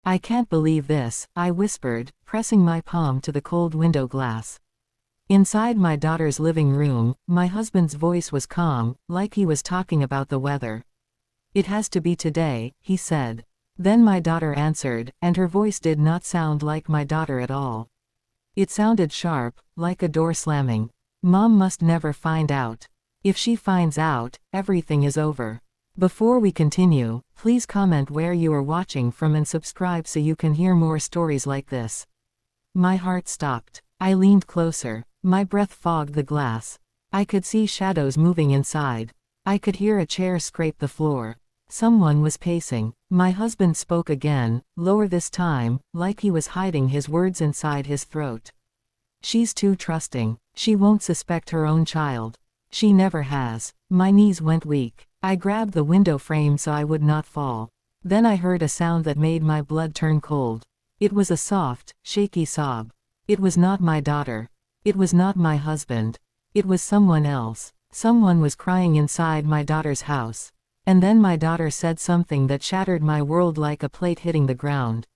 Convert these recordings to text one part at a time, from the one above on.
I can't believe this, I whispered, pressing my palm to the cold window glass. Inside my daughter's living room, my husband's voice was calm, like he was talking about the weather. It has to be today, he said. Then my daughter answered, and her voice did not sound like my daughter at all. It sounded sharp, like a door slamming. Mom must never find out. If she finds out, everything is over. Before we continue, please comment where you are watching from and subscribe so you can hear more stories like this. My heart stopped. I leaned closer. My breath fogged the glass. I could see shadows moving inside. I could hear a chair scrape the floor. Someone was pacing. My husband spoke again, lower this time, like he was hiding his words inside his throat. She's too trusting. She won't suspect her own child. She never has. My knees went weak. I grabbed the window frame so I would not fall. Then I heard a sound that made my blood turn cold. It was a soft, shaky sob. It was not my daughter. It was not my husband. It was someone else. Someone was crying inside my daughter's house. And then my daughter said something that shattered my world like a plate hitting the ground.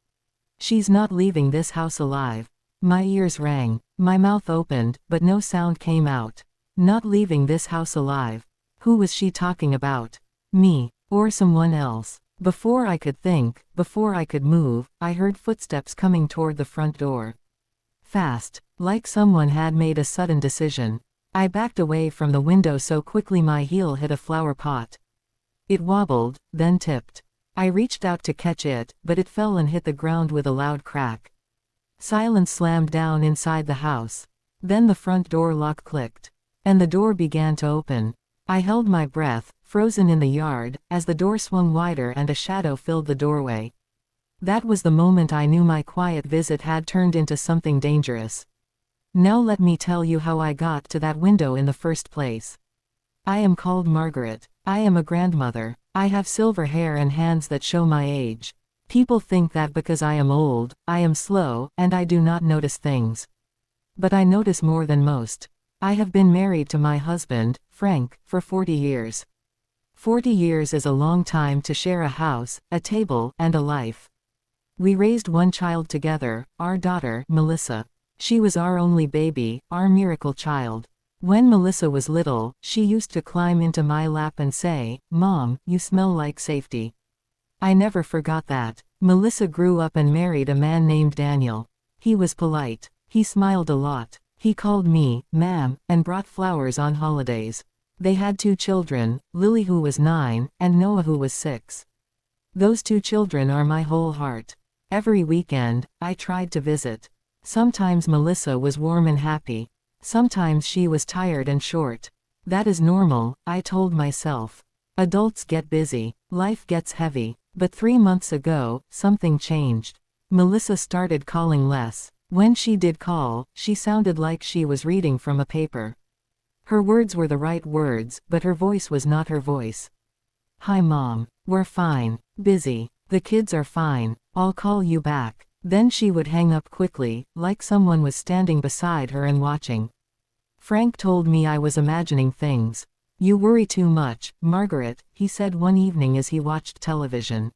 She's not leaving this house alive. My ears rang. My mouth opened, but no sound came out. Not leaving this house alive. Who was she talking about? Me, or someone else? Before I could think, before I could move, I heard footsteps coming toward the front door. Fast, like someone had made a sudden decision. I backed away from the window so quickly my heel hit a flower pot. It wobbled, then tipped. I reached out to catch it, but it fell and hit the ground with a loud crack. Silence slammed down inside the house. Then the front door lock clicked. And the door began to open. I held my breath, frozen in the yard, as the door swung wider and a shadow filled the doorway. That was the moment I knew my quiet visit had turned into something dangerous. Now let me tell you how I got to that window in the first place. I am called Margaret. I am a grandmother. I have silver hair and hands that show my age. People think that because I am old, I am slow, and I do not notice things. But I notice more than most. I have been married to my husband, Frank, for 40 years. 40 years is a long time to share a house, a table, and a life. We raised one child together, our daughter, Melissa. She was our only baby, our miracle child. When Melissa was little, she used to climb into my lap and say, "Mom, you smell like safety." I never forgot that. Melissa grew up and married a man named Daniel. He was polite. He smiled a lot. He called me, ma'am, and brought flowers on holidays. They had 2 children, Lily who was 9, and Noah who was 6. Those 2 children are my whole heart. Every weekend, I tried to visit. Sometimes Melissa was warm and happy. Sometimes she was tired and short. That is normal, I told myself. Adults get busy. Life gets heavy. But 3 months ago, something changed. Melissa started calling less. When she did call, she sounded like she was reading from a paper. Her words were the right words, but her voice was not her voice. "Hi Mom. We're fine. Busy. The kids are fine. I'll call you back." Then she would hang up quickly, like someone was standing beside her and watching. Frank told me I was imagining things. "You worry too much, Margaret," he said one evening as he watched television.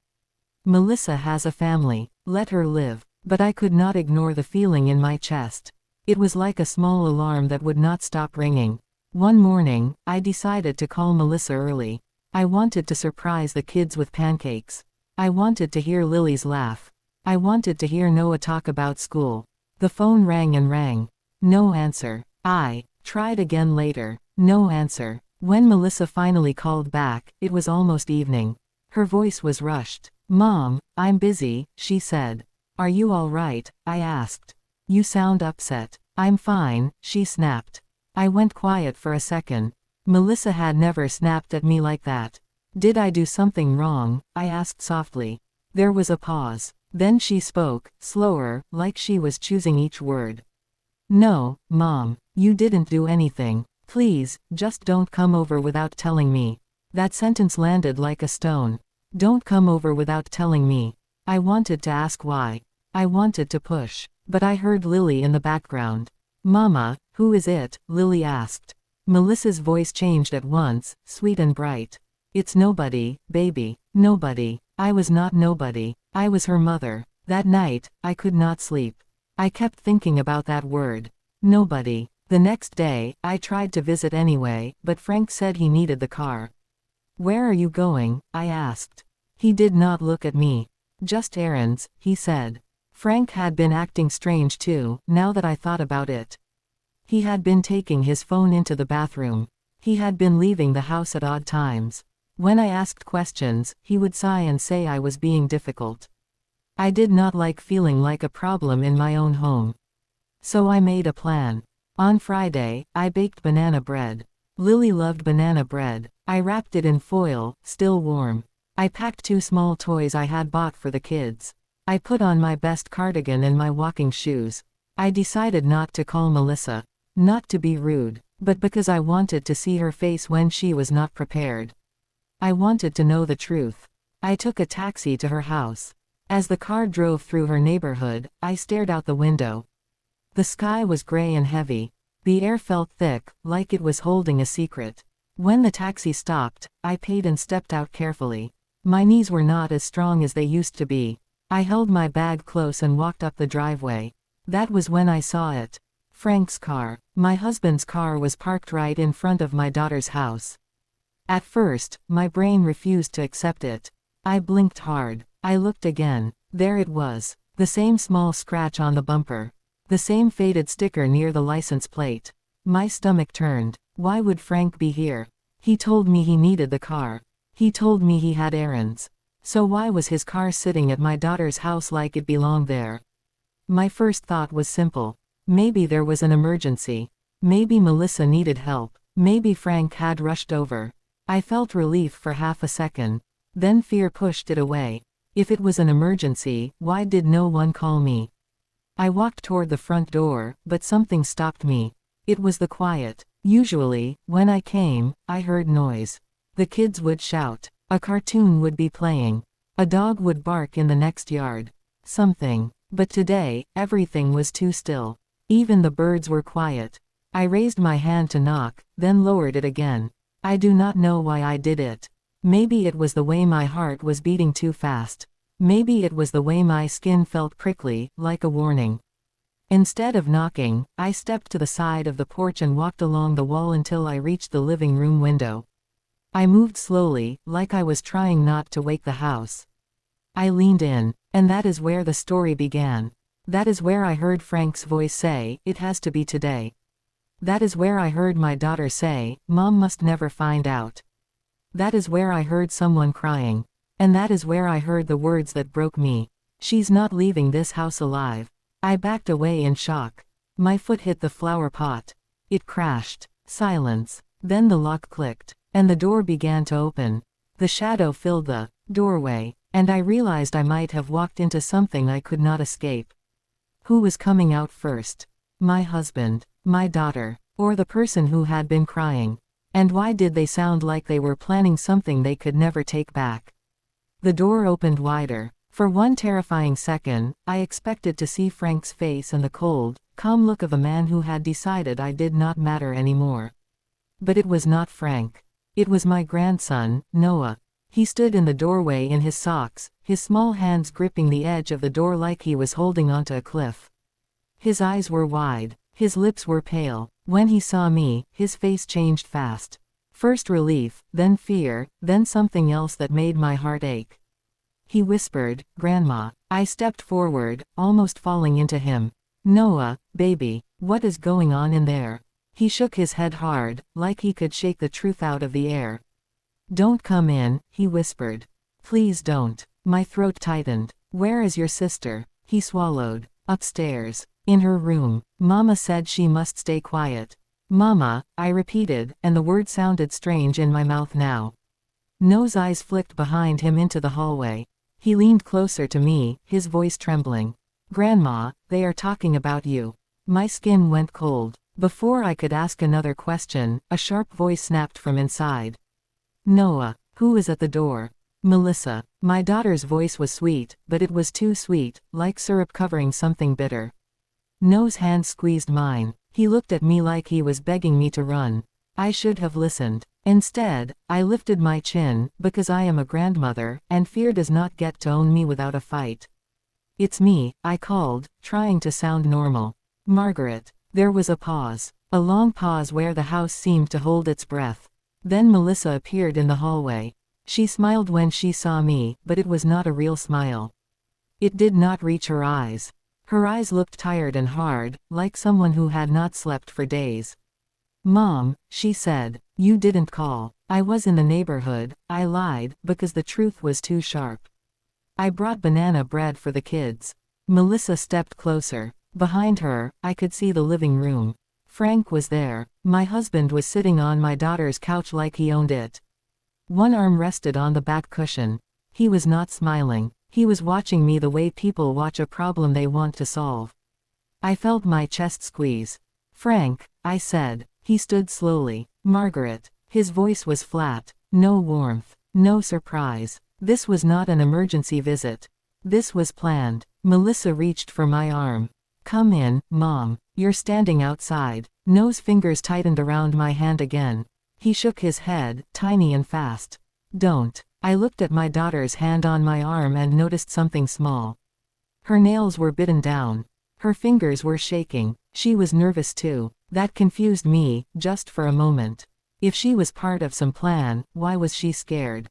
"Melissa has a family. Let her live." But I could not ignore the feeling in my chest. It was like a small alarm that would not stop ringing. One morning, I decided to call Melissa early. I wanted to surprise the kids with pancakes. I wanted to hear Lily's laugh. I wanted to hear Noah talk about school. The phone rang and rang. No answer. I tried again later. No answer. When Melissa finally called back, it was almost evening. Her voice was rushed. "Mom, I'm busy," she said. "Are you all right?" I asked. "You sound upset." "I'm fine," she snapped. I went quiet for a second. Melissa had never snapped at me like that. "Did I do something wrong?" I asked softly. There was a pause. Then she spoke, slower, like she was choosing each word. "No, Mom, you didn't do anything. Please, just don't come over without telling me." That sentence landed like a stone. Don't come over without telling me. I wanted to ask why. I wanted to push. But I heard Lily in the background. "Mama, who is it?" Lily asked. Melissa's voice changed at once, sweet and bright. "It's nobody, baby. Nobody." I was not nobody. I was her mother. That night, I could not sleep. I kept thinking about that word. Nobody. The next day, I tried to visit anyway, but Frank said he needed the car. "Where are you going?" I asked. He did not look at me. "Just errands," he said. Frank had been acting strange too, now that I thought about it. He had been taking his phone into the bathroom. He had been leaving the house at odd times. When I asked questions, he would sigh and say I was being difficult. I did not like feeling like a problem in my own home. So I made a plan. On Friday, I baked banana bread. Lily loved banana bread. I wrapped it in foil, still warm. I packed 2 small toys I had bought for the kids. I put on my best cardigan and my walking shoes. I decided not to call Melissa. Not to be rude, but because I wanted to see her face when she was not prepared. I wanted to know the truth. I took a taxi to her house. As the car drove through her neighborhood, I stared out the window. The sky was gray and heavy. The air felt thick, like it was holding a secret. When the taxi stopped, I paid and stepped out carefully. My knees were not as strong as they used to be. I held my bag close and walked up the driveway. That was when I saw it. Frank's car. My husband's car was parked right in front of my daughter's house. At first, my brain refused to accept it. I blinked hard. I looked again. There it was. The same small scratch on the bumper. The same faded sticker near the license plate. My stomach turned. Why would Frank be here? He told me he needed the car. He told me he had errands. So why was his car sitting at my daughter's house like it belonged there? My first thought was simple. Maybe there was an emergency. Maybe Melissa needed help. Maybe Frank had rushed over. I felt relief for half a second. Then fear pushed it away. If it was an emergency, why did no one call me? I walked toward the front door, but something stopped me. It was the quiet. Usually, when I came, I heard noise. The kids would shout. A cartoon would be playing. A dog would bark in the next yard. Something. But today, everything was too still. Even the birds were quiet. I raised my hand to knock, then lowered it again. I do not know why I did it. Maybe it was the way my heart was beating too fast. Maybe it was the way my skin felt prickly, like a warning. Instead of knocking, I stepped to the side of the porch and walked along the wall until I reached the living room window. I moved slowly, like I was trying not to wake the house. I leaned in, and that is where the story began. That is where I heard Frank's voice say, "It has to be today." That is where I heard my daughter say, "Mom must never find out." That is where I heard someone crying. And that is where I heard the words that broke me. "She's not leaving this house alive." I backed away in shock. My foot hit the flower pot. It crashed. Silence. Then the lock clicked, and the door began to open. The shadow filled the doorway, and I realized I might have walked into something I could not escape. Who was coming out first? My husband, my daughter, or the person who had been crying? And why did they sound like they were planning something they could never take back? The door opened wider. For one terrifying second, I expected to see Frank's face and the cold, calm look of a man who had decided I did not matter anymore. But it was not Frank. It was my grandson, Noah. He stood in the doorway in his socks, his small hands gripping the edge of the door like he was holding onto a cliff. His eyes were wide. His lips were pale. When he saw me, his face changed fast. First relief, then fear, then something else that made my heart ache. He whispered, "Grandma." I stepped forward, almost falling into him. "Noah, baby, what is going on in there?" He shook his head hard, like he could shake the truth out of the air. "Don't come in," he whispered. "Please don't." My throat tightened. "Where is your sister?" He swallowed. "Upstairs. In her room. Mama said she must stay quiet." "Mama," I repeated, and the word sounded strange in my mouth now. Noah's eyes flicked behind him into the hallway. He leaned closer to me, his voice trembling. "Grandma, they are talking about you." My skin went cold. Before I could ask another question, a sharp voice snapped from inside. "Noah, who is at the door?" "Melissa." My daughter's voice was sweet, but it was too sweet, like syrup covering something bitter. Noah's hand squeezed mine. He looked at me like he was begging me to run. I should have listened. Instead, I lifted my chin, because I am a grandmother, and fear does not get to own me without a fight. It's me, I called, trying to sound normal. Margaret. There was a pause. A long pause where the house seemed to hold its breath. Then Melissa appeared in the hallway. She smiled when she saw me, but it was not a real smile. It did not reach her eyes. Her eyes looked tired and hard, like someone who had not slept for days. "Mom," she said, "you didn't call. I was in the neighborhood." I lied, because the truth was too sharp. "I brought banana bread for the kids." Melissa stepped closer. Behind her, I could see the living room. Frank was there. My husband was sitting on my daughter's couch like he owned it. One arm rested on the back cushion. He was not smiling. He was watching me the way people watch a problem they want to solve. I felt my chest squeeze. "Frank," I said. He stood slowly. "Margaret." His voice was flat. No warmth. No surprise. This was not an emergency visit. This was planned. Melissa reached for my arm. "Come in, Mom. You're standing outside." No's fingers tightened around my hand again. He shook his head, tiny and fast. "Don't." I looked at my daughter's hand on my arm and noticed something small. Her nails were bitten down. Her fingers were shaking. She was nervous too. That confused me, just for a moment. If she was part of some plan, why was she scared?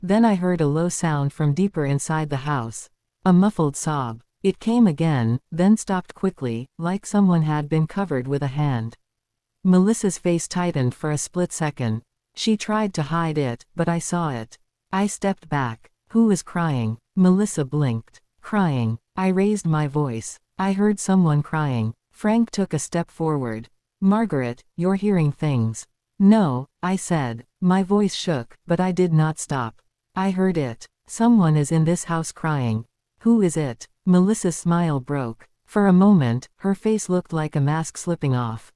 Then I heard a low sound from deeper inside the house. A muffled sob. It came again, then stopped quickly, like someone had been covered with a hand. Melissa's face tightened for a split second. She tried to hide it, but I saw it. I stepped back. "Who is crying?" Melissa blinked. "Crying." I raised my voice. I heard someone crying. Frank took a step forward. "Margaret, you're hearing things." "No," I said. My voice shook, but I did not stop. "I heard it. Someone is in this house crying." "Who is it?" Melissa's smile broke. For a moment, her face looked like a mask slipping off.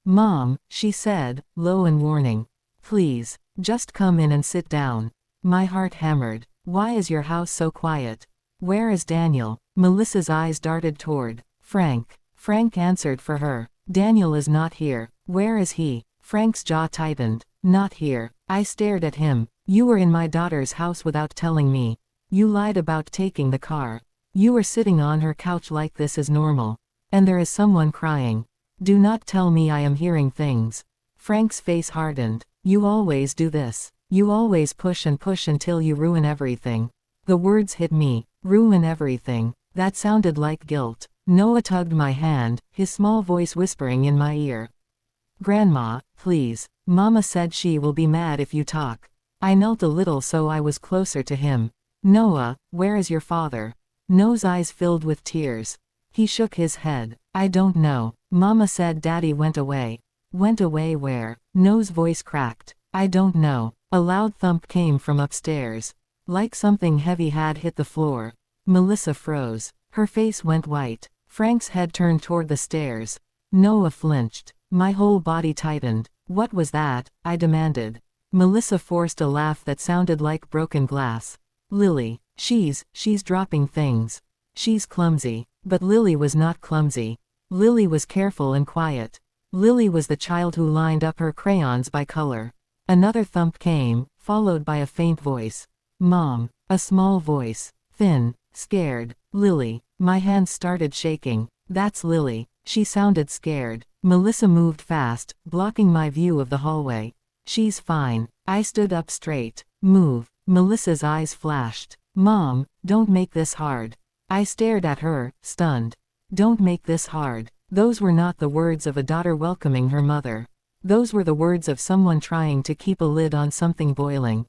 "Mom," she said, low and warning. "Please, just come in and sit down." My heart hammered. Why is your house so quiet? Where is Daniel? Melissa's eyes darted toward Frank. Frank answered for her. "Daniel is not here." "Where is he?" Frank's jaw tightened. "Not here." I stared at him. "You were in my daughter's house without telling me. You lied about taking the car. You were sitting on her couch like this is normal. And there is someone crying. Do not tell me I am hearing things." Frank's face hardened. "You always do this. You always push and push until you ruin everything." The words hit me. Ruin everything. That sounded like guilt. Noah tugged my hand, his small voice whispering in my ear. "Grandma, please. Mama said she will be mad if you talk." I knelt a little so I was closer to him. "Noah, where is your father?" Noah's eyes filled with tears. He shook his head. "I don't know. Mama said Daddy went away." "Went away where?" Noah's voice cracked. "I don't know." A loud thump came from upstairs. Like something heavy had hit the floor. Melissa froze. Her face went white. Frank's head turned toward the stairs. Noah flinched. My whole body tightened. "What was that?" I demanded. Melissa forced a laugh that sounded like broken glass. "Lily. She's dropping things. She's clumsy." But Lily was not clumsy. Lily was careful and quiet. Lily was the child who lined up her crayons by color. Another thump came, followed by a faint voice. "Mom." A small voice. Thin. Scared. "Lily." My hands started shaking. "That's Lily." She sounded scared. Melissa moved fast, blocking my view of the hallway. "She's fine." I stood up straight. "Move." Melissa's eyes flashed. "Mom, don't make this hard." I stared at her, stunned. "Don't make this hard." Those were not the words of a daughter welcoming her mother. Those were the words of someone trying to keep a lid on something boiling.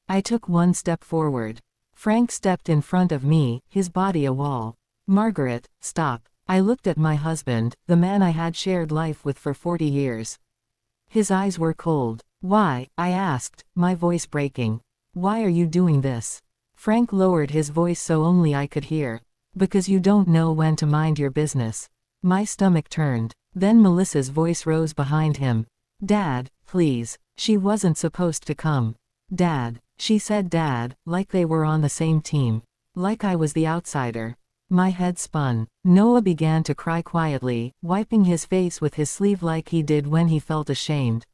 I took one step forward. Frank stepped in front of me, his body a wall. "Margaret, stop." I looked at my husband, the man I had shared life with for 40 years. His eyes were cold. "Why?" I asked, my voice breaking. "Why are you doing this?" Frank lowered his voice so only I could hear. "Because you don't know when to mind your business." My stomach turned. Then Melissa's voice rose behind him. "Dad, please." She wasn't supposed to come. "Dad." She said Dad, like they were on the same team. Like I was the outsider. My head spun. Noah began to cry quietly, wiping his face with his sleeve like he did when he felt ashamed.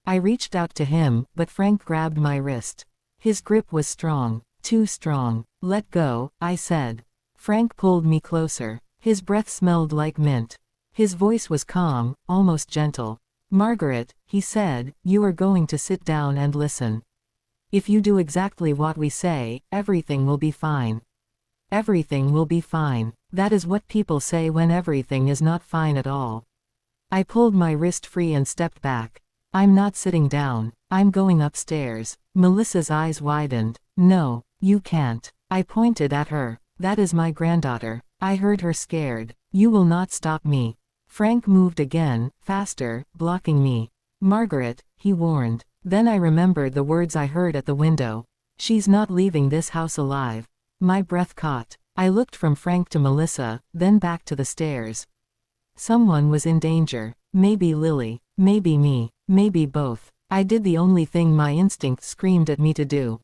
I reached out to him, but Frank grabbed my wrist. His grip was strong. Too strong. "Let go," I said. Frank pulled me closer. His breath smelled like mint. His voice was calm, almost gentle. "Margaret," he said, "you are going to sit down and listen. If you do exactly what we say, everything will be fine. Everything will be fine. That is what people say when everything is not fine at all." I pulled my wrist free and stepped back. "I'm not sitting down. I'm going upstairs." Melissa's eyes widened. "No, you can't." I pointed at her. "That is my granddaughter." I heard her scared. "You will not stop me." Frank moved again, faster, blocking me. "Margaret," he warned. Then I remembered the words I heard at the window. "She's not leaving this house alive." My breath caught. I looked from Frank to Melissa, then back to the stairs. Someone was in danger. Maybe Lily. Maybe me. Maybe both. I did the only thing my instinct screamed at me to do.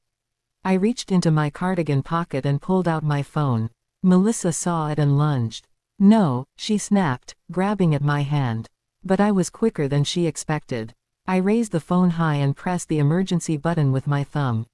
I reached into my cardigan pocket and pulled out my phone. Melissa saw it and lunged. "No," she snapped, grabbing at my hand. But I was quicker than she expected. I raised the phone high and pressed the emergency button with my thumb.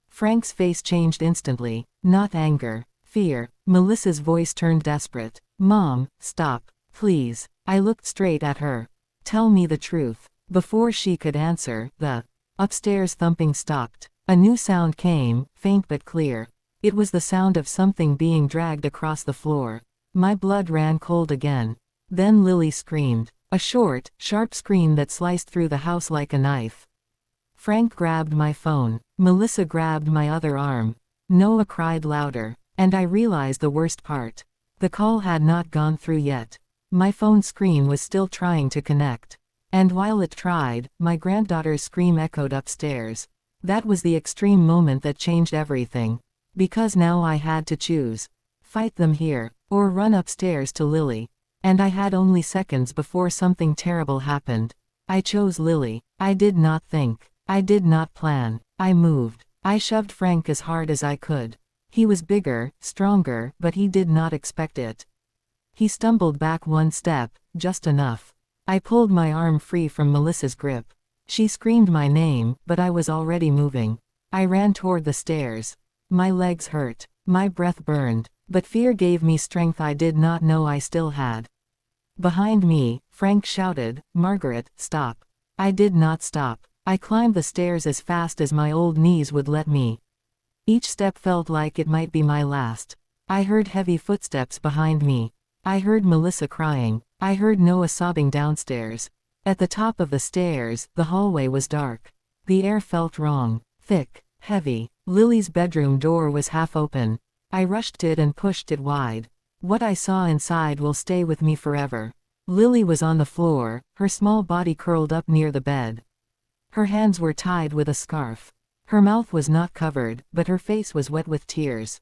Frank's face changed instantly. Not anger. Fear. Melissa's voice turned desperate. "Mom, stop. Please." I looked straight at her. "Tell me the truth." Before she could answer, the upstairs thumping stopped. A new sound came, faint but clear. It was the sound of something being dragged across the floor. My blood ran cold again. Then Lily screamed. A short, sharp scream that sliced through the house like a knife. Frank grabbed my phone. Melissa grabbed my other arm. Noah cried louder. And I realized the worst part. The call had not gone through yet. My phone screen was still trying to connect. And while it tried, my granddaughter's scream echoed upstairs. That was the extreme moment that changed everything. Because now I had to choose. Fight them here, or run upstairs to Lily. And I had only seconds before something terrible happened. I chose Lily. I did not think. I did not plan. I moved. I shoved Frank as hard as I could. He was bigger, stronger, but he did not expect it. He stumbled back one step, just enough. I pulled my arm free from Melissa's grip. She screamed my name, but I was already moving. I ran toward the stairs. My legs hurt. My breath burned. But fear gave me strength I did not know I still had. Behind me, Frank shouted, "Margaret, stop." I did not stop. I climbed the stairs as fast as my old knees would let me. Each step felt like it might be my last. I heard heavy footsteps behind me. I heard Melissa crying. I heard Noah sobbing downstairs. At the top of the stairs, the hallway was dark. The air felt wrong. Thick. Heavy. Lily's bedroom door was half open. I rushed to it and pushed it wide. What I saw inside will stay with me forever. Lily was on the floor, her small body curled up near the bed. Her hands were tied with a scarf. Her mouth was not covered, but her face was wet with tears.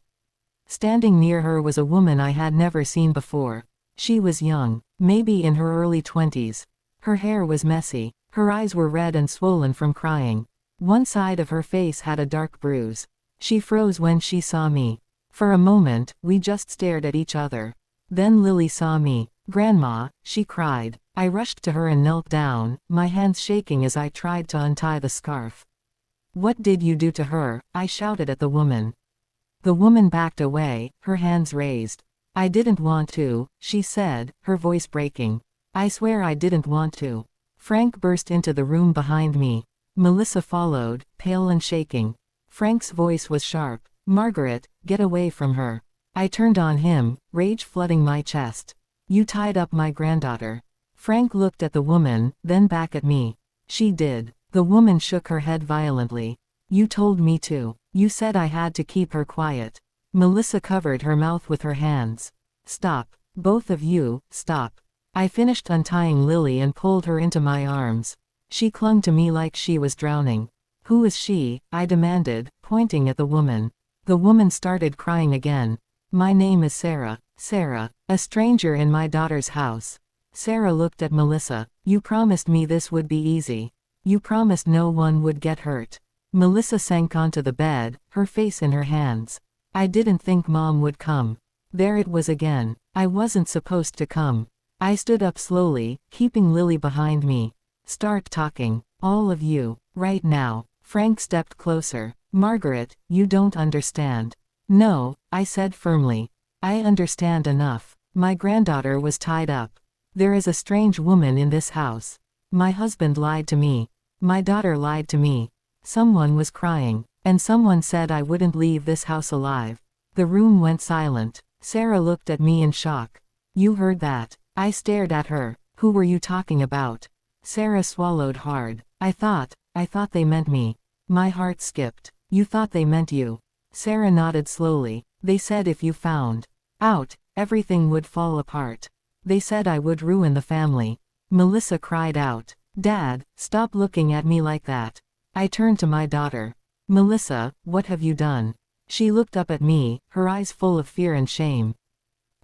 Standing near her was a woman I had never seen before. She was young, maybe in her early 20s. Her hair was messy. Her eyes were red and swollen from crying. One side of her face had a dark bruise. She froze when she saw me. For a moment, we just stared at each other. Then Lily saw me. "Grandma," she cried. I rushed to her and knelt down, my hands shaking as I tried to untie the scarf. "What did you do to her?" I shouted at the woman. The woman backed away, her hands raised. "I didn't want to," she said, her voice breaking. "I swear I didn't want to." Frank burst into the room behind me. Melissa followed, pale and shaking. Frank's voice was sharp. "Margaret, get away from her." I turned on him, rage flooding my chest. "You tied up my granddaughter." Frank looked at the woman, then back at me. "She did." The woman shook her head violently. "You told me to. You said I had to keep her quiet." Melissa covered her mouth with her hands. "Stop. Both of you, stop." I finished untying Lily and pulled her into my arms. She clung to me like she was drowning. "Who is she?" I demanded, pointing at the woman. The woman started crying again. "My name is Sarah. Sarah. A stranger in my daughter's house." Sarah looked at Melissa. "You promised me this would be easy. You promised no one would get hurt." Melissa sank onto the bed, her face in her hands. "I didn't think Mom would come." There it was again. I wasn't supposed to come. I stood up slowly, keeping Lily behind me. "Start talking. All of you. Right now." Frank stepped closer. "Margaret, you don't understand." "No," I said firmly. I understand enough. My granddaughter was tied up. There is a strange woman in this house. My husband lied to me. My daughter lied to me. Someone was crying. And someone said I wouldn't leave this house alive. The room went silent. Sarah looked at me in shock. You heard that? I stared at her. Who were you talking about? Sarah swallowed hard. I thought they meant me. My heart skipped. You thought they meant you. Sarah nodded slowly. They said if you found out, everything would fall apart. They said I would ruin the family. Melissa cried out. Dad, stop looking at me like that. I turned to my daughter. Melissa, what have you done? She looked up at me, her eyes full of fear and shame.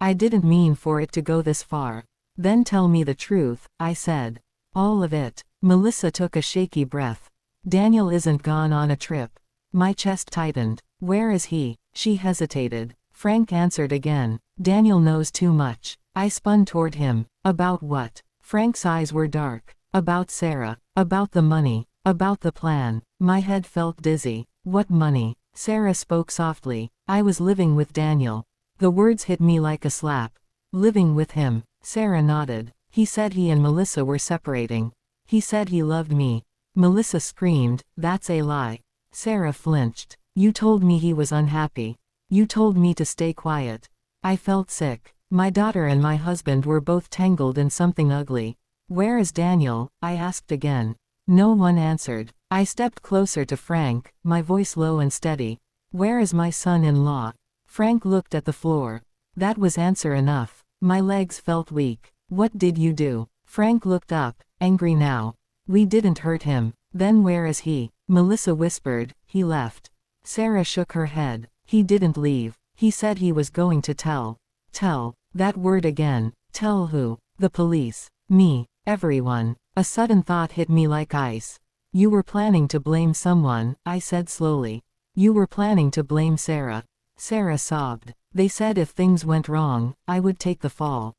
I didn't mean for it to go this far. Then tell me the truth, I said. All of it. Melissa took a shaky breath. Daniel isn't gone on a trip. My chest tightened. Where is he? She hesitated. Frank answered again. Daniel knows too much. I spun toward him. About what? Frank's eyes were dark. About Sarah. About the money. About the plan. My head felt dizzy. What money? Sarah spoke softly. I was living with Daniel. The words hit me like a slap. Living with him. Sarah nodded. He said he and Melissa were separating. He said he loved me. Melissa screamed, that's a lie. Sarah flinched. You told me he was unhappy. You told me to stay quiet. I felt sick. My daughter and my husband were both tangled in something ugly. Where is Daniel? I asked again. No one answered. I stepped closer to Frank, my voice low and steady. Where is my son-in-law? Frank looked at the floor. That was answer enough. My legs felt weak. What did you do? Frank looked up, angry now. We didn't hurt him. Then where is he? Melissa whispered, he left. Sarah shook her head. He didn't leave. He said he was going to tell. Tell. That word again. Tell who? The police. Me. Everyone. A sudden thought hit me like ice. You were planning to blame someone, I said slowly. You were planning to blame Sarah. Sarah sobbed. They said if things went wrong, I would take the fall.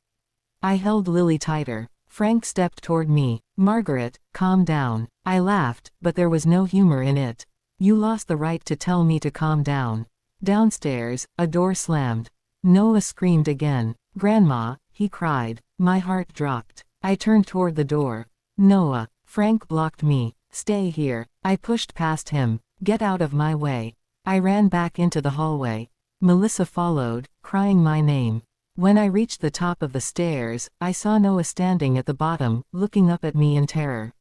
I held Lily tighter. Frank stepped toward me. Margaret, calm down. I laughed, but there was no humor in it. You lost the right to tell me to calm down. Downstairs, a door slammed. Noah screamed again. Grandma, he cried. My heart dropped. I turned toward the door. Noah. Frank blocked me. Stay here. I pushed past him. Get out of my way. I ran back into the hallway. Melissa followed, crying my name. When I reached the top of the stairs, I saw Noah standing at the bottom, looking up at me in terror.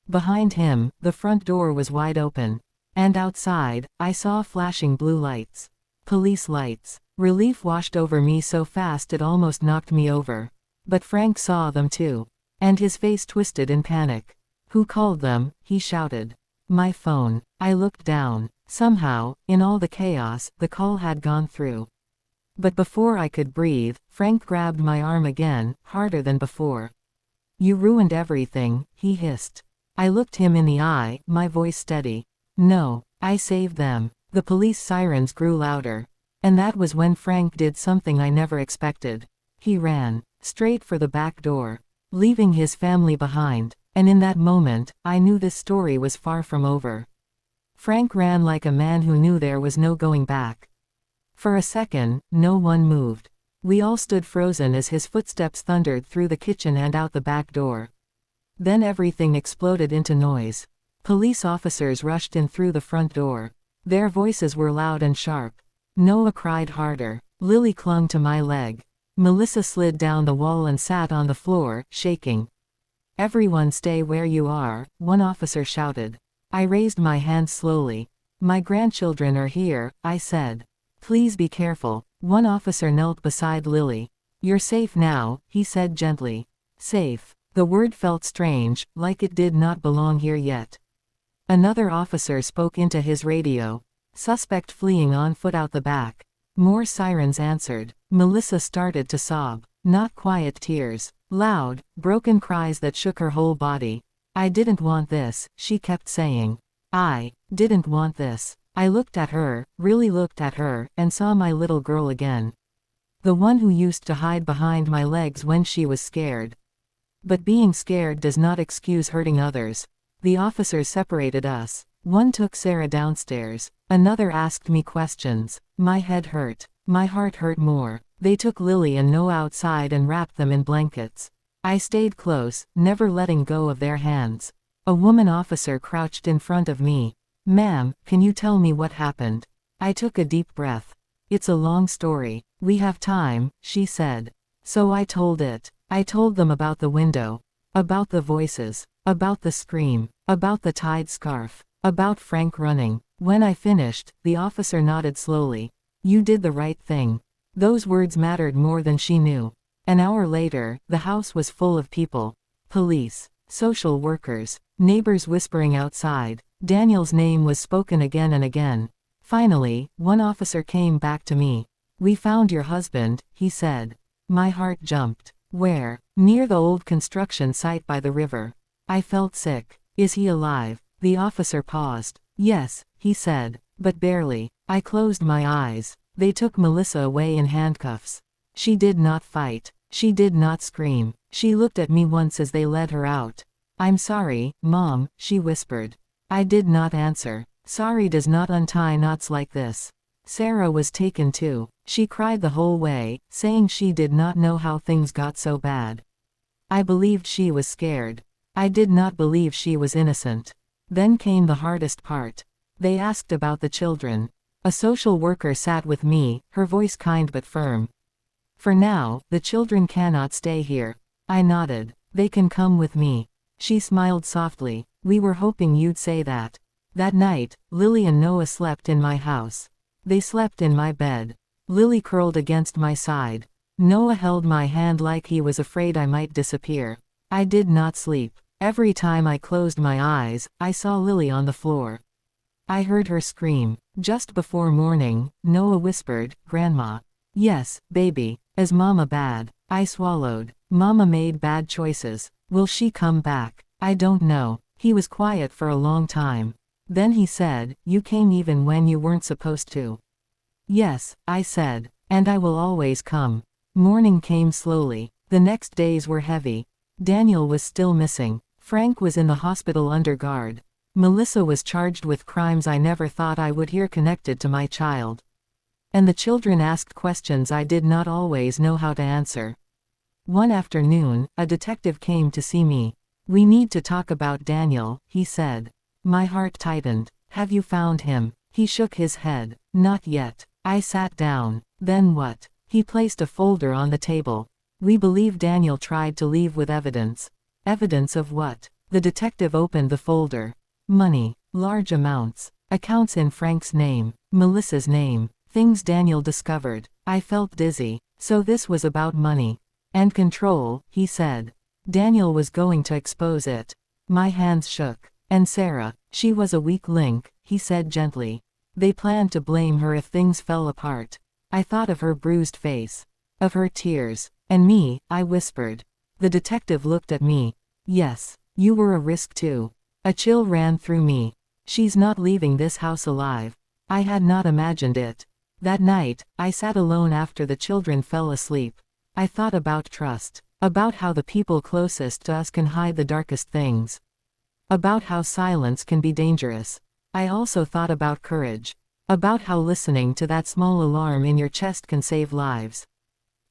Behind him, the front door was wide open. And outside, I saw flashing blue lights. Police lights. Relief washed over me so fast it almost knocked me over. But Frank saw them too. And his face twisted in panic. Who called them? He shouted. My phone. I looked down. Somehow, in all the chaos, the call had gone through. But before I could breathe, Frank grabbed my arm again, harder than before. You ruined everything, he hissed. I looked him in the eye, my voice steady. No, I saved them. The police sirens grew louder. And that was when Frank did something I never expected. He ran, straight for the back door, leaving his family behind. And in that moment, I knew this story was far from over. Frank ran like a man who knew there was no going back. For a second, no one moved. We all stood frozen as his footsteps thundered through the kitchen and out the back door. Then everything exploded into noise. Police officers rushed in through the front door. Their voices were loud and sharp. Noah cried harder. Lily clung to my leg. Melissa slid down the wall and sat on the floor, shaking. Everyone stay where you are, one officer shouted. I raised my hand slowly. My grandchildren are here, I said. Please be careful. One officer knelt beside Lily. You're safe now, he said gently. Safe. The word felt strange, like it did not belong here yet. Another officer spoke into his radio. Suspect fleeing on foot out the back. More sirens answered. Melissa started to sob. Not quiet tears. Loud, broken cries that shook her whole body. I didn't want this, she kept saying. I didn't want this. I looked at her, really looked at her, and saw my little girl again. The one who used to hide behind my legs when she was scared. But being scared does not excuse hurting others. The officers separated us. One took Sarah downstairs. Another asked me questions. My head hurt. My heart hurt more. They took Lily and Noah outside and wrapped them in blankets. I stayed close, never letting go of their hands. A woman officer crouched in front of me. "Ma'am, can you tell me what happened?" I took a deep breath. "It's a long story. We have time," she said. So I told it. I told them about the window. About the voices. About the scream. About the tied scarf. About Frank running. When I finished, the officer nodded slowly. "You did the right thing." Those words mattered more than she knew. An hour later, the house was full of people. Police. Social workers. Neighbors whispering outside. Daniel's name was spoken again and again. Finally, one officer came back to me. "We found your husband," he said. My heart jumped. "Where?" "Near the old construction site by the river." I felt sick. "Is he alive?" The officer paused. "Yes," he said. "But barely." I closed my eyes. They took Melissa away in handcuffs. She did not fight. She did not scream. She looked at me once as they led her out. "I'm sorry, Mom," she whispered. I did not answer. Sorry does not untie knots like this. Sarah was taken too. She cried the whole way, saying she did not know how things got so bad. I believed she was scared. I did not believe she was innocent. Then came the hardest part. They asked about the children. A social worker sat with me, her voice kind but firm. "For now, the children cannot stay here." I nodded. "They can come with me." She smiled softly. "We were hoping you'd say that." That night, Lily and Noah slept in my house. They slept in my bed. Lily curled against my side. Noah held my hand like he was afraid I might disappear. I did not sleep. Every time I closed my eyes, I saw Lily on the floor. I heard her scream. Just before morning, Noah whispered, "Grandma." "Yes, baby. Is Mama bad?" I swallowed. "Mama made bad choices. Will she come back?" "I don't know." He was quiet for a long time. Then he said, "You came even when you weren't supposed to." "Yes," I said. "And I will always come." Morning came slowly. The next days were heavy. Daniel was still missing. Frank was in the hospital under guard. Melissa was charged with crimes I never thought I would hear connected to my child. And the children asked questions I did not always know how to answer. One afternoon, a detective came to see me. "We need to talk about Daniel," he said. My heart tightened. "Have you found him?" He shook his head. "Not yet." I sat down. "Then what?" He placed a folder on the table. "We believe Daniel tried to leave with evidence." "Evidence of what?" The detective opened the folder. Money. Large amounts. Accounts in Frank's name. Melissa's name. Things Daniel discovered. I felt dizzy. So this was about money. And control, he said. Daniel was going to expose it. My hands shook. "And Sarah, she was a weak link," he said gently. "They planned to blame her if things fell apart." I thought of her bruised face. Of her tears. "And me," I whispered. The detective looked at me. "Yes, you were a risk too." A chill ran through me. She's not leaving this house alive. I had not imagined it. That night, I sat alone after the children fell asleep. I thought about trust. About how the people closest to us can hide the darkest things. About how silence can be dangerous. I also thought about courage. About how listening to that small alarm in your chest can save lives.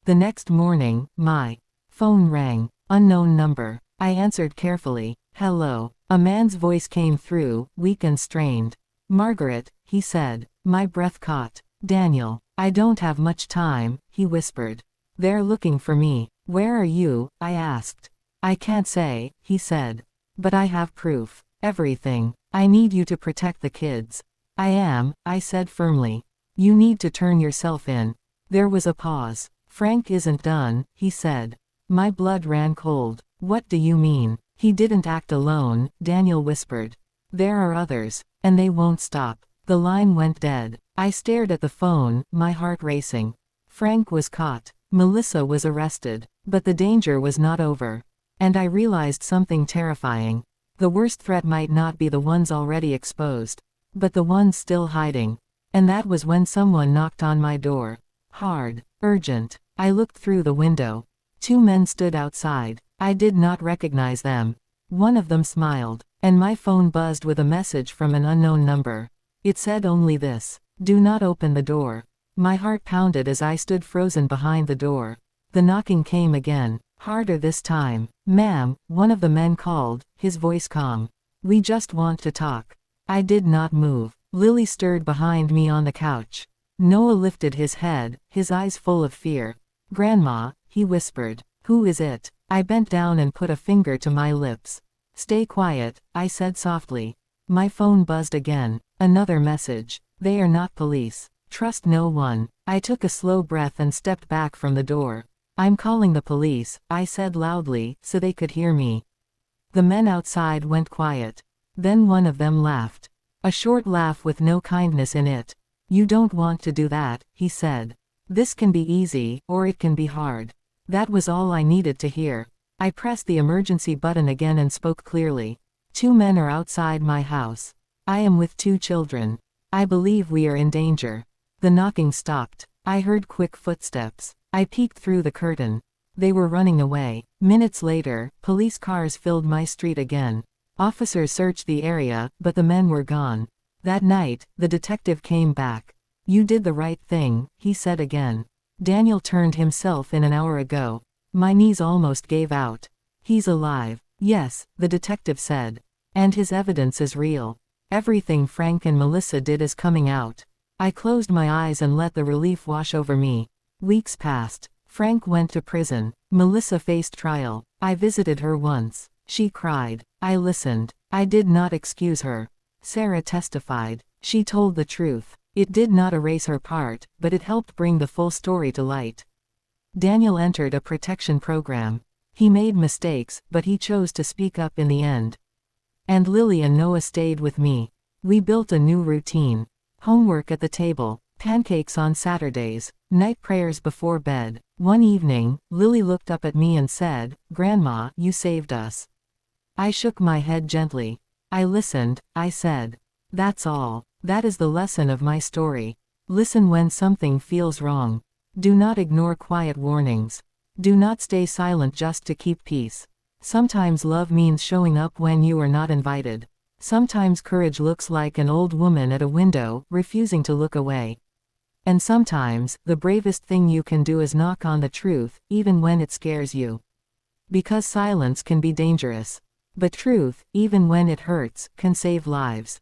The next morning, my phone rang. Unknown number. I answered carefully. "Hello." A man's voice came through, weak and strained. "Margaret," he said. My breath caught. "Daniel. I don't have much time," he whispered. "They're looking for me." "Where are you?" I asked. "I can't say," he said. "But I have proof. Everything. I need you to protect the kids." "I am," I said firmly. "You need to turn yourself in." There was a pause. "Frank isn't done," he said. My blood ran cold. "What do you mean?" "He didn't act alone," Daniel whispered. "There are others. And they won't stop." The line went dead. I stared at the phone, my heart racing. Frank was caught. Melissa was arrested. But the danger was not over. And I realized something terrifying. The worst threat might not be the ones already exposed, but the ones still hiding. And that was when someone knocked on my door. Hard. Urgent. I looked through the window. 2 men stood outside. I did not recognize them. One of them smiled. And my phone buzzed with a message from an unknown number. It said only this: "Do not open the door." My heart pounded as I stood frozen behind the door. The knocking came again, harder this time. "Ma'am," one of the men called, his voice calm. "We just want to talk." I did not move. Lily stirred behind me on the couch. Noah lifted his head, his eyes full of fear. "Grandma," he whispered. "Who is it?" I bent down and put a finger to my lips. "Stay quiet," I said softly. My phone buzzed again. Another message. "They are not police. Trust no one." I took a slow breath and stepped back from the door. "I'm calling the police," I said loudly, so they could hear me. The men outside went quiet. Then one of them laughed. A short laugh with no kindness in it. "You don't want to do that," he said. "This can be easy, or it can be hard." That was all I needed to hear. I pressed the emergency button again and spoke clearly. "Two men are outside my house. I am with two children. I believe we are in danger." The knocking stopped. I heard quick footsteps. I peeked through the curtain. They were running away. Minutes later, police cars filled my street again. Officers searched the area, but the men were gone. That night, the detective came back. "You did the right thing," he said again. "Daniel turned himself in an hour ago." My knees almost gave out. "He's alive." "Yes," the detective said. "And his evidence is real. Everything Frank and Melissa did is coming out." I closed my eyes and let the relief wash over me. Weeks passed. Frank went to prison. Melissa faced trial. I visited her once. She cried. I listened. I did not excuse her. Sarah testified. She told the truth. It did not erase her part, but it helped bring the full story to light. Daniel entered a protection program. He made mistakes, but he chose to speak up in the end. And Lily and Noah stayed with me. We built a new routine. Homework at the table, pancakes on Saturdays, night prayers before bed. One evening, Lily looked up at me and said, "Grandma, you saved us." I shook my head gently. "I listened," I said. "That's all. That is the lesson of my story. Listen when something feels wrong. Do not ignore quiet warnings. Do not stay silent just to keep peace. Sometimes love means showing up when you are not invited. Sometimes courage looks like an old woman at a window, refusing to look away. And sometimes, the bravest thing you can do is knock on the truth, even when it scares you. Because silence can be dangerous. But truth, even when it hurts, can save lives."